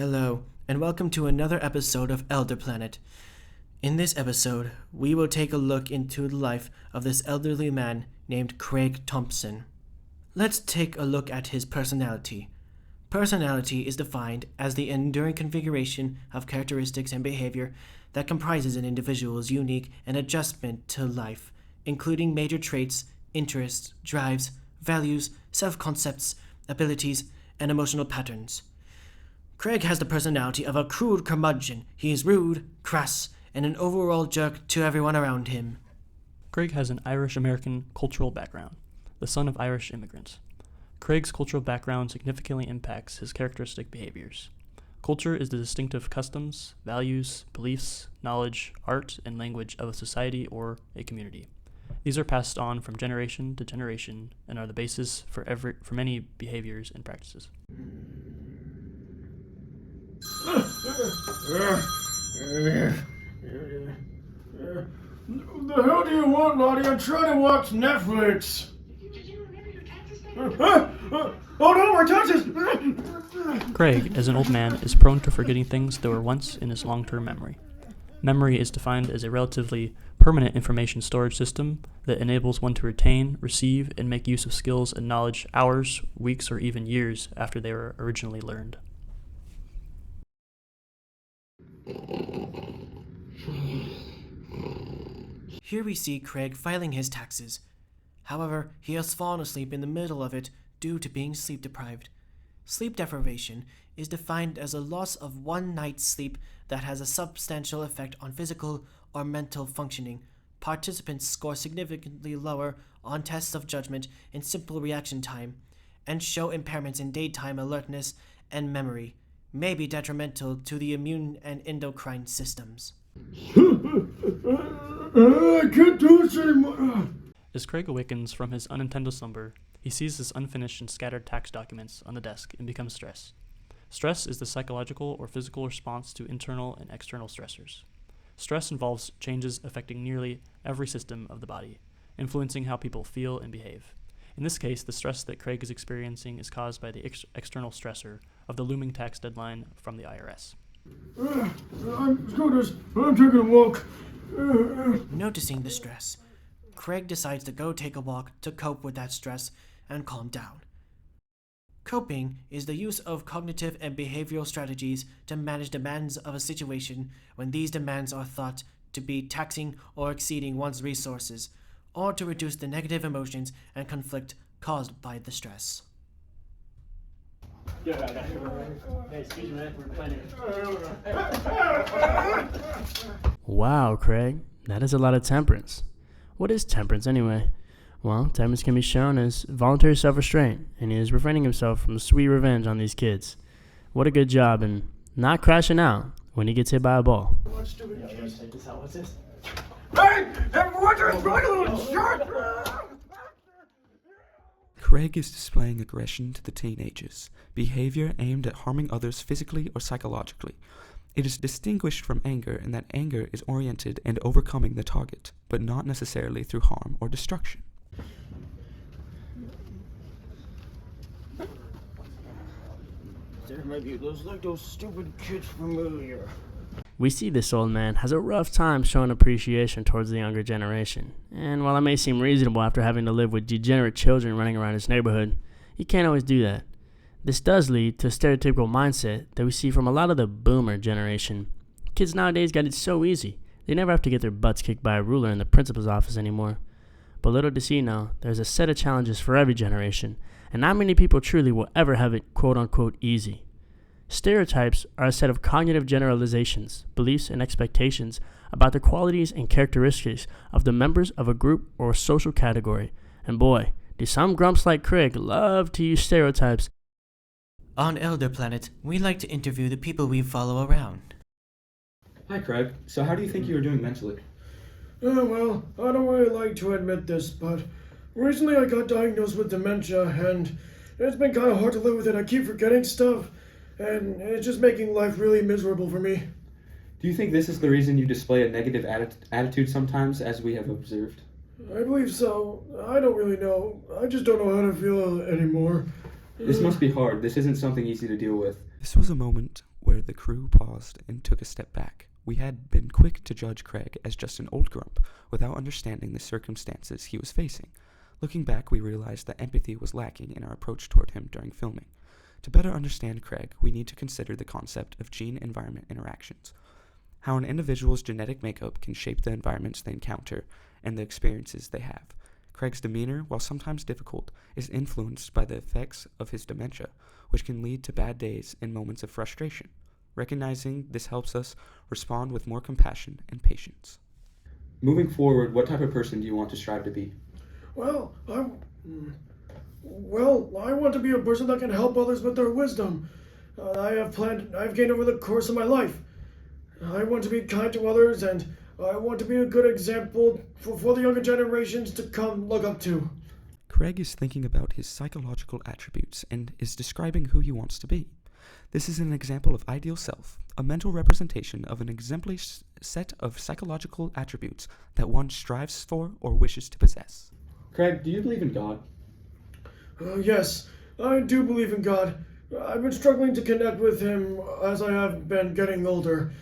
Hello, and welcome to another episode of Elder Planet. In this episode, we will take a look into the life of this elderly man named Craig Thompson. Let's take a look at his personality. Personality is defined as the enduring configuration of characteristics and behavior that comprises an individual's unique and adjustment to life, including major traits, interests, drives, values, self-concepts, abilities, and emotional patterns. Craig has the personality of a crude curmudgeon. He is rude, crass, and an overall jerk to everyone around him. Craig has an Irish-American cultural background, the son of Irish immigrants. Craig's cultural background significantly impacts his characteristic behaviors. Culture is the distinctive customs, values, beliefs, knowledge, art, and language of a society or a community. These are passed on from generation to generation and are the basis for many behaviors and practices. The hell do you want, Lottie? I'm trying to watch Netflix. Oh no, my taxes! Craig, as an old man, is prone to forgetting things that were once in his long-term memory. Memory is defined as a relatively permanent information storage system that enables one to retain, receive, and make use of skills and knowledge hours, weeks, or even years after they were originally learned. Here we see Craig filing his taxes. However, he has fallen asleep in the middle of it due to being sleep deprived. Sleep deprivation is defined as a loss of one night's sleep that has a substantial effect on physical or mental functioning. Participants score significantly lower on tests of judgment and simple reaction time, and show impairments in daytime alertness and memory, may be detrimental to the immune and endocrine systems. I can't do this anymore. As Craig awakens from his unintended slumber, he sees his unfinished and scattered tax documents on the desk and becomes stressed. Stress is the psychological or physical response to internal and external stressors. Stress involves changes affecting nearly every system of the body, influencing how people feel and behave. In this case, the stress that Craig is experiencing is caused by the external stressor of the looming tax deadline from the IRS. I'm taking a walk. Noticing the stress, Craig decides to go take a walk to cope with that stress and calm down. Coping is the use of cognitive and behavioral strategies to manage demands of a situation when these demands are thought to be taxing or exceeding one's resources, or to reduce the negative emotions and conflict caused by the stress. Hey, excuse me, man. We're playing. Wow, Craig, that is a lot of temperance. What is temperance anyway? Well, temperance can be shown as voluntary self-restraint, and he is refraining himself from sweet revenge on these kids. What a good job, and not crashing out when he gets hit by a ball. What's this? Hey! What's your little shirt? Craig is displaying aggression to the teenagers, behavior aimed at harming others physically or psychologically. It is distinguished from anger in that anger is oriented and overcoming the target, but not necessarily through harm or destruction. There might be those stupid kids from earlier. We see this old man has a rough time showing appreciation towards the younger generation, and while it may seem reasonable after having to live with degenerate children running around his neighborhood, he can't always do that. This does lead to a stereotypical mindset that we see from a lot of the boomer generation. Kids nowadays got it so easy. They never have to get their butts kicked by a ruler in the principal's office anymore. But little does he know, there's a set of challenges for every generation, and not many people truly will ever have it quote-unquote easy. Stereotypes are a set of cognitive generalizations, beliefs, and expectations about the qualities and characteristics of the members of a group or a social category. And boy, do some grumps like Craig love to use stereotypes. On Elder Planet, we like to interview the people we follow around. Hi, Craig. So how do you think you are doing mentally? Well, I don't really like to admit this, but recently I got diagnosed with dementia, and it's been kind of hard to live with it. I keep forgetting stuff, and it's just making life really miserable for me. Do you think this is the reason you display a negative attitude sometimes, as we have observed? I believe so. I don't really know. I just don't know how to feel anymore. This must be hard. This isn't something easy to deal with. This was a moment where the crew paused and took a step back. We had been quick to judge Craig as just an old grump without understanding the circumstances he was facing. Looking back, we realized that empathy was lacking in our approach toward him during filming. To better understand Craig, we need to consider the concept of gene-environment interactions, how an individual's genetic makeup can shape the environments they encounter and the experiences they have. Craig's demeanor, while sometimes difficult, is influenced by the effects of his dementia, which can lead to bad days and moments of frustration. Recognizing this helps us respond with more compassion and patience. Moving forward, what type of person do you want to strive to be? Well, I want to be a person that can help others with their wisdom. I've gained over the course of my life. I want to be kind to others, and I want to be a good example for the younger generations to come look up to. Craig is thinking about his psychological attributes and is describing who he wants to be. This is an example of ideal self, a mental representation of an exemplary set of psychological attributes that one strives for or wishes to possess. Craig, do you believe in God? Yes, I do believe in God. I've been struggling to connect with him as I have been getting older.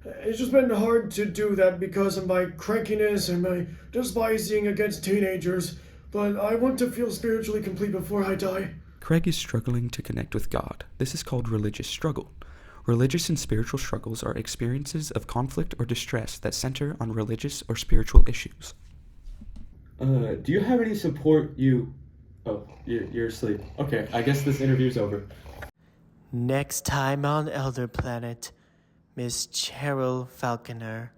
It's just been hard to do that because of my crankiness and my despising against teenagers, but I want to feel spiritually complete before I die. Craig is struggling to connect with God. This is called religious struggle. Religious and spiritual struggles are experiences of conflict or distress that center on religious or spiritual issues. Do you have any support Oh, you're asleep. Okay, I guess this interview's over. Next time on Elder Planet, Miss Cheryl Falconer.